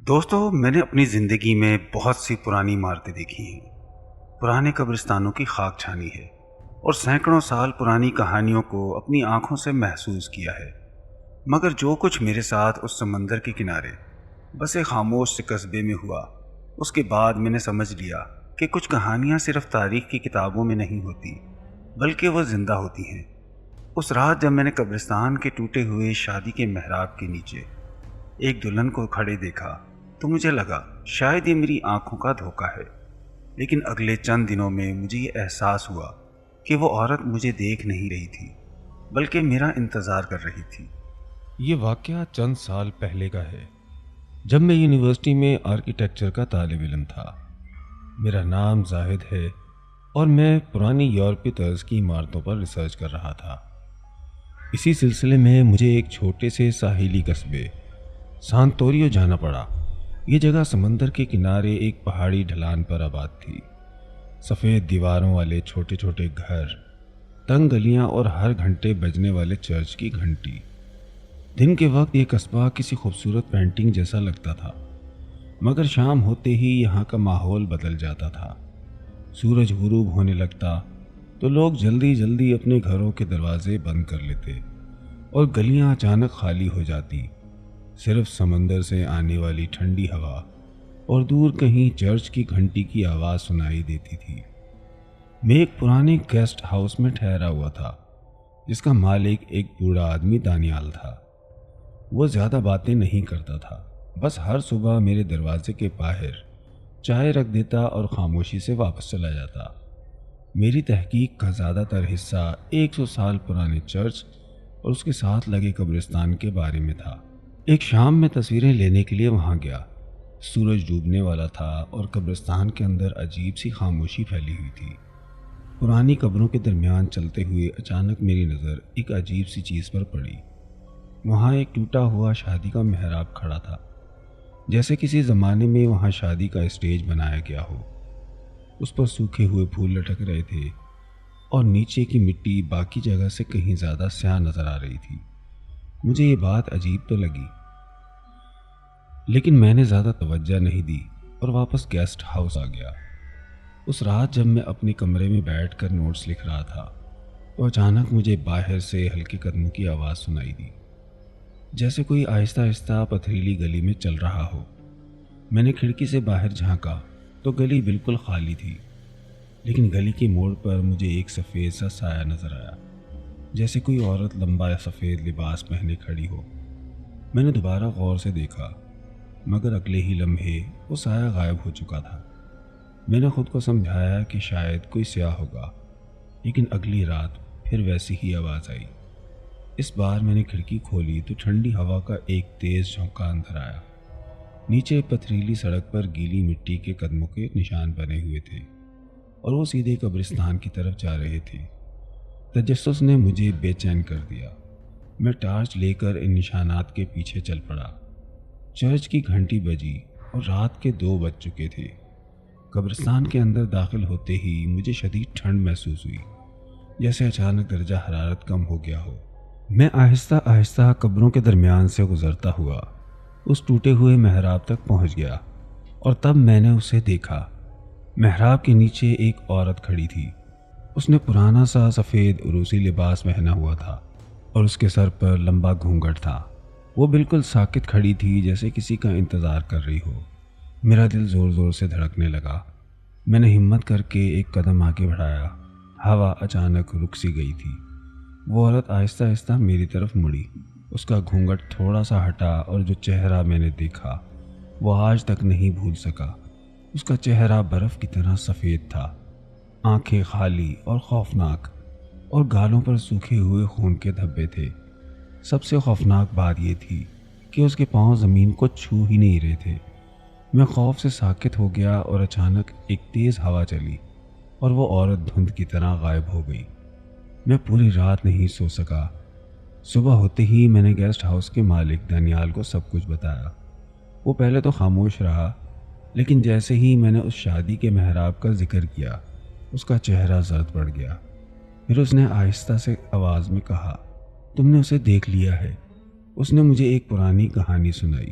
دوستو، میں نے اپنی زندگی میں بہت سی پرانی عمارتیں دیکھی ہیں، پرانے قبرستانوں کی خاک چھانی ہے اور سینکڑوں سال پرانی کہانیوں کو اپنی آنکھوں سے محسوس کیا ہے۔ مگر جو کچھ میرے ساتھ اس سمندر کے کنارے بس ایک خاموش سے قصبے میں ہوا، اس کے بعد میں نے سمجھ لیا کہ کچھ کہانیاں صرف تاریخ کی کتابوں میں نہیں ہوتی، بلکہ وہ زندہ ہوتی ہیں۔ اس رات جب میں نے قبرستان کے ٹوٹے ہوئے شادی کے محراب کے نیچے ایک دلہن کو کھڑے دیکھا تو مجھے لگا شاید یہ میری آنکھوں کا دھوکہ ہے، لیکن اگلے چند دنوں میں مجھے یہ احساس ہوا کہ وہ عورت مجھے دیکھ نہیں رہی تھی بلکہ میرا انتظار کر رہی تھی۔ یہ واقعہ چند سال پہلے کا ہے، جب میں یونیورسٹی میں آرکیٹیکچر کا طالب علم تھا۔ میرا نام زاہد ہے اور میں پرانی یورپی طرز کی عمارتوں پر ریسرچ کر رہا تھا۔ اسی سلسلے میں مجھے ایک چھوٹے سے ساحلی قصبے سانتوریو جانا پڑا۔ یہ جگہ سمندر کے کنارے ایک پہاڑی ڈھلان پر آباد تھی۔ سفید دیواروں والے چھوٹے چھوٹے گھر، تنگ گلیاں اور ہر گھنٹے بجنے والے چرچ کی گھنٹی۔ دن کے وقت یہ قصبہ کسی خوبصورت پینٹنگ جیسا لگتا تھا، مگر شام ہوتے ہی یہاں کا ماحول بدل جاتا تھا۔ سورج غروب ہونے لگتا تو لوگ جلدی جلدی اپنے گھروں کے دروازے بند کر لیتے اور گلیاں اچانک خالی ہو جاتی۔ صرف سمندر سے آنے والی ٹھنڈی ہوا اور دور کہیں چرچ کی گھنٹی کی آواز سنائی دیتی تھی۔ میں ایک پرانے گیسٹ ہاؤس میں ٹھہرا ہوا تھا، جس کا مالک ایک بوڑھا آدمی دانیال تھا۔ وہ زیادہ باتیں نہیں کرتا تھا، بس ہر صبح میرے دروازے کے باہر چائے رکھ دیتا اور خاموشی سے واپس چلا جاتا۔ میری تحقیق کا زیادہ تر حصہ 100 سال پرانے چرچ اور اس کے ساتھ لگے قبرستان کے بارے میں تھا۔ ایک شام میں تصویریں لینے کے لیے وہاں گیا۔ سورج ڈوبنے والا تھا اور قبرستان کے اندر عجیب سی خاموشی پھیلی ہوئی تھی۔ پرانی قبروں کے درمیان چلتے ہوئے اچانک میری نظر ایک عجیب سی چیز پر پڑی۔ وہاں ایک ٹوٹا ہوا شادی کا محراب کھڑا تھا، جیسے کسی زمانے میں وہاں شادی کا اسٹیج بنایا گیا ہو۔ اس پر سوکھے ہوئے پھول لٹک رہے تھے اور نیچے کی مٹی باقی جگہ سے کہیں زیادہ سیاہ نظر آ رہی تھی۔ مجھے یہ بات عجیب تو لگی، لیکن میں نے زیادہ توجہ نہیں دی اور واپس گیسٹ ہاؤس آ گیا۔ اس رات جب میں اپنے کمرے میں بیٹھ کر نوٹس لکھ رہا تھا تو اچانک مجھے باہر سے ہلکے قدموں کی آواز سنائی دی، جیسے کوئی آہستہ آہستہ پتھریلی گلی میں چل رہا ہو۔ میں نے کھڑکی سے باہر جھانکا تو گلی بالکل خالی تھی، لیکن گلی کے موڑ پر مجھے ایک سفید سا سایہ نظر آیا، جیسے کوئی عورت لمبا سفید لباس پہنے کھڑی ہو۔ میں نے دوبارہ غور سے دیکھا، مگر اگلے ہی لمحے وہ سایہ غائب ہو چکا تھا۔ میں نے خود کو سمجھایا کہ شاید کوئی سیاہ ہوگا، لیکن اگلی رات پھر ویسی ہی آواز آئی۔ اس بار میں نے کھڑکی کھولی تو ٹھنڈی ہوا کا ایک تیز جھونکا اندر آیا۔ نیچے پتھریلی سڑک پر گیلی مٹی کے قدموں کے نشان بنے ہوئے تھے اور وہ سیدھے قبرستان کی طرف جا رہے تھے۔ تجسس نے مجھے بے چین کر دیا۔ میں ٹارچ لے کر ان نشانات کے پیچھے چل پڑا۔ چرچ کی گھنٹی بجی اور رات کے 2 بج چکے تھے۔ قبرستان کے اندر داخل ہوتے ہی مجھے شدید ٹھنڈ محسوس ہوئی، جیسے اچانک درجہ حرارت کم ہو گیا ہو۔ میں آہستہ آہستہ قبروں کے درمیان سے گزرتا ہوا اس ٹوٹے ہوئے محراب تک پہنچ گیا، اور تب میں نے اسے دیکھا۔ محراب کے نیچے ایک عورت کھڑی تھی۔ اس نے پرانا سا سفید عروسی لباس پہنا ہوا تھا اور اس کے سر پر لمبا گھونگھٹ تھا۔ وہ بالکل ساکت کھڑی تھی، جیسے کسی کا انتظار کر رہی ہو۔ میرا دل زور زور سے دھڑکنے لگا۔ میں نے ہمت کر کے ایک قدم آگے بڑھایا۔ ہوا اچانک رک سی گئی تھی۔ وہ عورت آہستہ آہستہ میری طرف مڑی۔ اس کا گھونگھٹ تھوڑا سا ہٹا اور جو چہرہ میں نے دیکھا وہ آج تک نہیں بھول سکا۔ اس کا چہرہ برف کی طرح سفید تھا، آنکھیں خالی اور خوفناک، اور گالوں پر سوکھے ہوئے خون کے دھبے تھے۔ سب سے خوفناک بات یہ تھی کہ اس کے پاؤں زمین کو چھو ہی نہیں رہے تھے۔ میں خوف سے ساکت ہو گیا اور اچانک ایک تیز ہوا چلی اور وہ عورت دھند کی طرح غائب ہو گئی۔ میں پوری رات نہیں سو سکا۔ صبح ہوتے ہی میں نے گیسٹ ہاؤس کے مالک دانیال کو سب کچھ بتایا۔ وہ پہلے تو خاموش رہا، لیکن جیسے ہی میں نے اس شادی کے محراب کا ذکر کیا، اس کا چہرہ زرد پڑ گیا۔ پھر اس نے آہستہ سے آواز میں کہا، تم نے اسے دیکھ لیا ہے۔ اس نے مجھے ایک پرانی کہانی سنائی۔